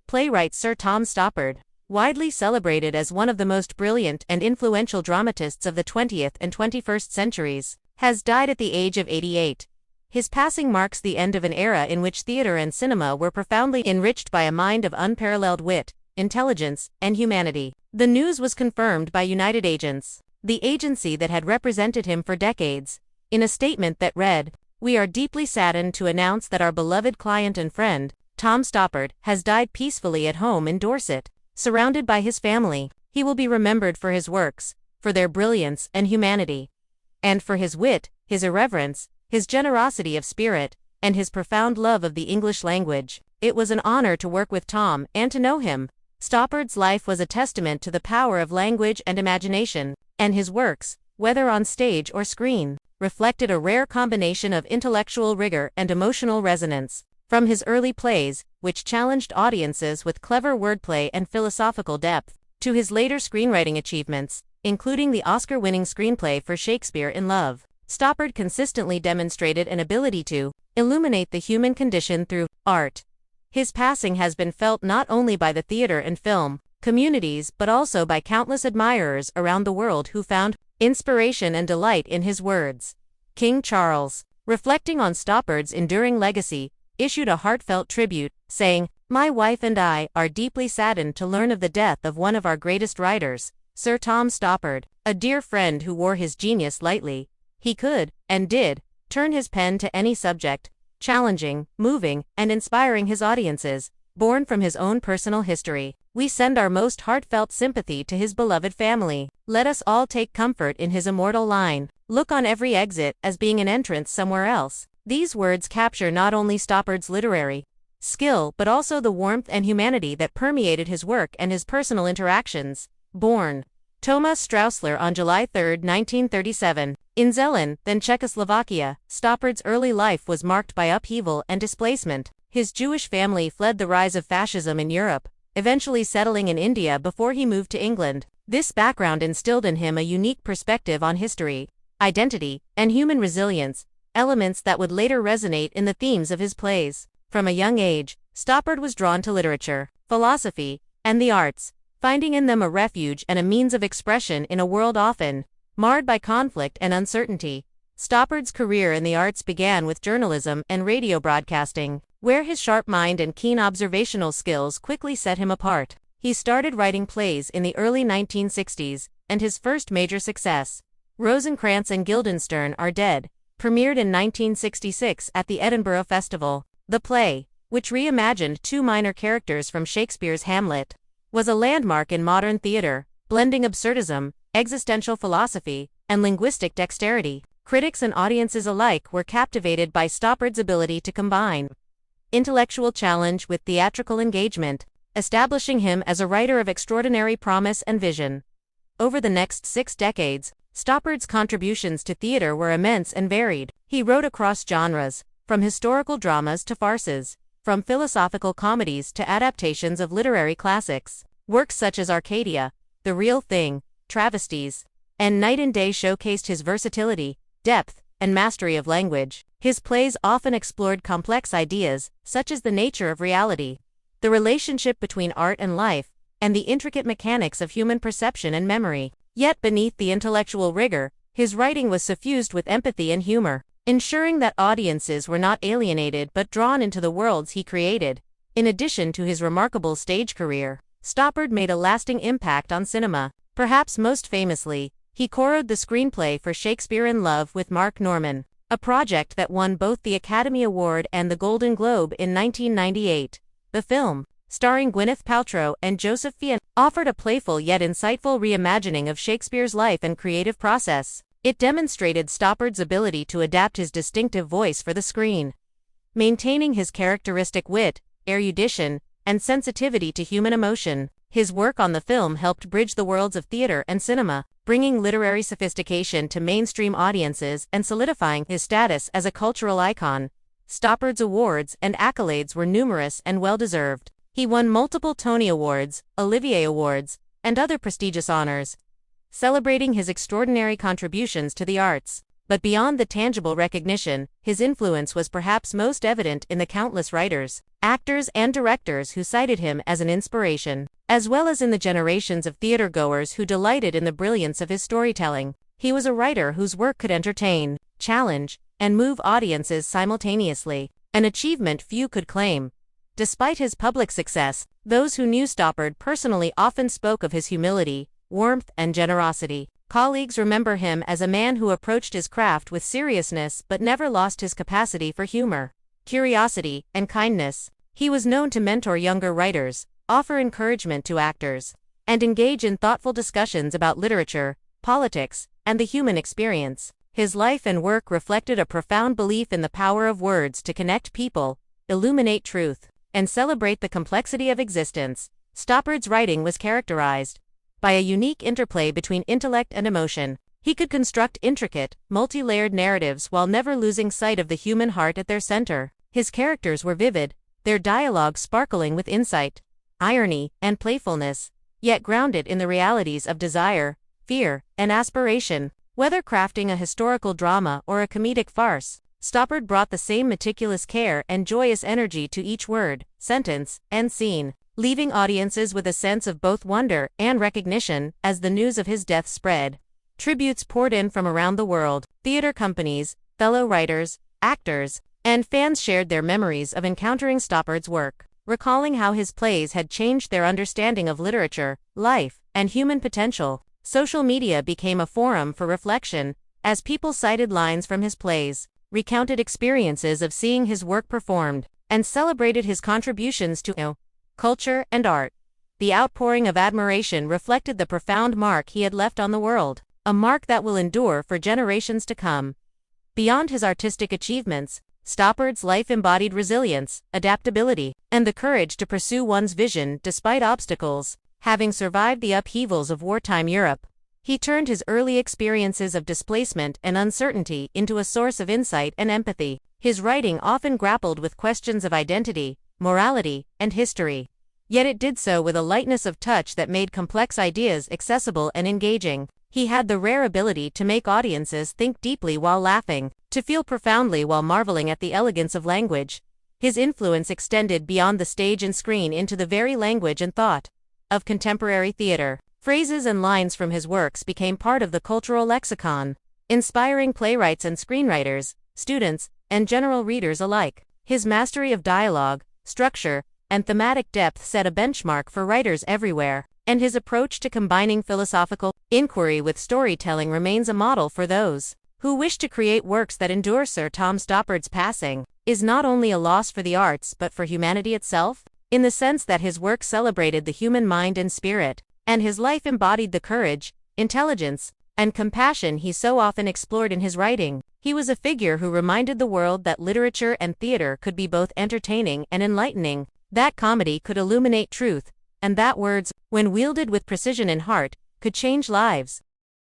Playwright Sir Tom Stoppard, widely celebrated as one of the most brilliant and influential dramatists of the 20th and 21st centuries, has died at the age of 88. His passing marks the end of an era in which theatre and cinema were profoundly enriched by a mind of unparalleled wit, intelligence, and humanity. The news was confirmed by United Agents, the agency that had represented him for decades, in a statement that read, "We are deeply saddened to announce that our beloved client and friend, Tom Stoppard, has died peacefully at home in Dorset, surrounded by his family. He will be remembered for his works, for their brilliance and humanity, and for his wit, his irreverence, his generosity of spirit, and his profound love of the English language. It was an honor to work with Tom and to know him." Stoppard's life was a testament to the power of language and imagination, and his works, whether on stage or screen, reflected a rare combination of intellectual rigor and emotional resonance. From his early plays, which challenged audiences with clever wordplay and philosophical depth, to his later screenwriting achievements, including the Oscar-winning screenplay for Shakespeare in Love, Stoppard consistently demonstrated an ability to illuminate the human condition through art. His passing has been felt not only by the theater and film communities but also by countless admirers around the world who found inspiration and delight in his words. King Charles, reflecting on Stoppard's enduring legacy, issued a heartfelt tribute, saying, "My wife and I are deeply saddened to learn of the death of one of our greatest writers, Sir Tom Stoppard, a dear friend who wore his genius lightly. He could, and did, turn his pen to any subject, challenging, moving, and inspiring his audiences, born from his own personal history. We send our most heartfelt sympathy to his beloved family. Let us all take comfort in his immortal line, 'Look on every exit as being an entrance somewhere else.'" These words capture not only Stoppard's literary skill but also the warmth and humanity that permeated his work and his personal interactions. Born Thomas Straussler on July 3, 1937, in Zelin, then Czechoslovakia, Stoppard's early life was marked by upheaval and displacement. His Jewish family fled the rise of fascism in Europe, eventually settling in India before he moved to England. This background instilled in him a unique perspective on history, identity, and human resilience, elements that would later resonate in the themes of his plays. From a young age, Stoppard was drawn to literature, philosophy, and the arts, finding in them a refuge and a means of expression in a world often marred by conflict and uncertainty. Stoppard's career in the arts began with journalism and radio broadcasting, where his sharp mind and keen observational skills quickly set him apart. He started writing plays in the early 1960s, and his first major success, Rosencrantz and Guildenstern Are Dead, premiered in 1966 at the Edinburgh Festival. The play, which reimagined two minor characters from Shakespeare's Hamlet, was a landmark in modern theatre, blending absurdism, existential philosophy, and linguistic dexterity. Critics and audiences alike were captivated by Stoppard's ability to combine intellectual challenge with theatrical engagement, establishing him as a writer of extraordinary promise and vision. Over the next 6 decades, Stoppard's contributions to theatre were immense and varied. He wrote across genres, from historical dramas to farces, from philosophical comedies to adaptations of literary classics. Works such as Arcadia, The Real Thing, Travesties, and Night and Day showcased his versatility, depth, and mastery of language. His plays often explored complex ideas, such as the nature of reality, the relationship between art and life, and the intricate mechanics of human perception and memory. Yet beneath the intellectual rigor, his writing was suffused with empathy and humor, ensuring that audiences were not alienated but drawn into the worlds he created. In addition to his remarkable stage career, Stoppard made a lasting impact on cinema. Perhaps most famously, he co-wrote the screenplay for Shakespeare in Love with Mark Norman, a project that won both the Academy Award and the Golden Globe in 1998. The film, starring Gwyneth Paltrow and Joseph Fiennes, offered a playful yet insightful reimagining of Shakespeare's life and creative process. It demonstrated Stoppard's ability to adapt his distinctive voice for the screen, maintaining his characteristic wit, erudition, and sensitivity to human emotion. His work on the film helped bridge the worlds of theater and cinema, bringing literary sophistication to mainstream audiences and solidifying his status as a cultural icon. Stoppard's awards and accolades were numerous and well-deserved. He won multiple Tony Awards, Olivier Awards, and other prestigious honors, celebrating his extraordinary contributions to the arts. But beyond the tangible recognition, his influence was perhaps most evident in the countless writers, actors and directors who cited him as an inspiration, as well as in the generations of theatergoers who delighted in the brilliance of his storytelling. He was a writer whose work could entertain, challenge, and move audiences simultaneously, an achievement few could claim. Despite his public success, those who knew Stoppard personally often spoke of his humility, warmth, and generosity. Colleagues remember him as a man who approached his craft with seriousness but never lost his capacity for humor, curiosity, and kindness. He was known to mentor younger writers, offer encouragement to actors, and engage in thoughtful discussions about literature, politics, and the human experience. His life and work reflected a profound belief in the power of words to connect people, illuminate truth, and celebrate the complexity of existence. Stoppard's writing was characterized by a unique interplay between intellect and emotion. He could construct intricate, multi-layered narratives while never losing sight of the human heart at their center. His characters were vivid, their dialogue sparkling with insight, irony, and playfulness, yet grounded in the realities of desire, fear, and aspiration. Whether crafting a historical drama or a comedic farce, Stoppard brought the same meticulous care and joyous energy to each word, sentence, and scene, leaving audiences with a sense of both wonder and recognition. As the news of his death spread, tributes poured in from around the world. Theater companies, fellow writers, actors, and fans shared their memories of encountering Stoppard's work, recalling how his plays had changed their understanding of literature, life, and human potential. Social media became a forum for reflection, as people cited lines from his plays, recounted experiences of seeing his work performed, and celebrated his contributions to culture and art. The outpouring of admiration reflected the profound mark he had left on the world, a mark that will endure for generations to come. Beyond his artistic achievements, Stoppard's life embodied resilience, adaptability, and the courage to pursue one's vision despite obstacles. Having survived the upheavals of wartime Europe, he turned his early experiences of displacement and uncertainty into a source of insight and empathy. His writing often grappled with questions of identity, morality, and history. Yet it did so with a lightness of touch that made complex ideas accessible and engaging. He had the rare ability to make audiences think deeply while laughing, to feel profoundly while marveling at the elegance of language. His influence extended beyond the stage and screen into the very language and thought of contemporary theater. Phrases and lines from his works became part of the cultural lexicon, inspiring playwrights and screenwriters, students, and general readers alike. His mastery of dialogue, structure, and thematic depth set a benchmark for writers everywhere, and his approach to combining philosophical inquiry with storytelling remains a model for those who wish to create works that endure. Sir Tom Stoppard's passing is not only a loss for the arts but for humanity itself, in the sense that his work celebrated the human mind and spirit, and his life embodied the courage, intelligence, and compassion he so often explored in his writing. He was a figure who reminded the world that literature and theater could be both entertaining and enlightening, that comedy could illuminate truth, and that words, when wielded with precision and heart, could change lives.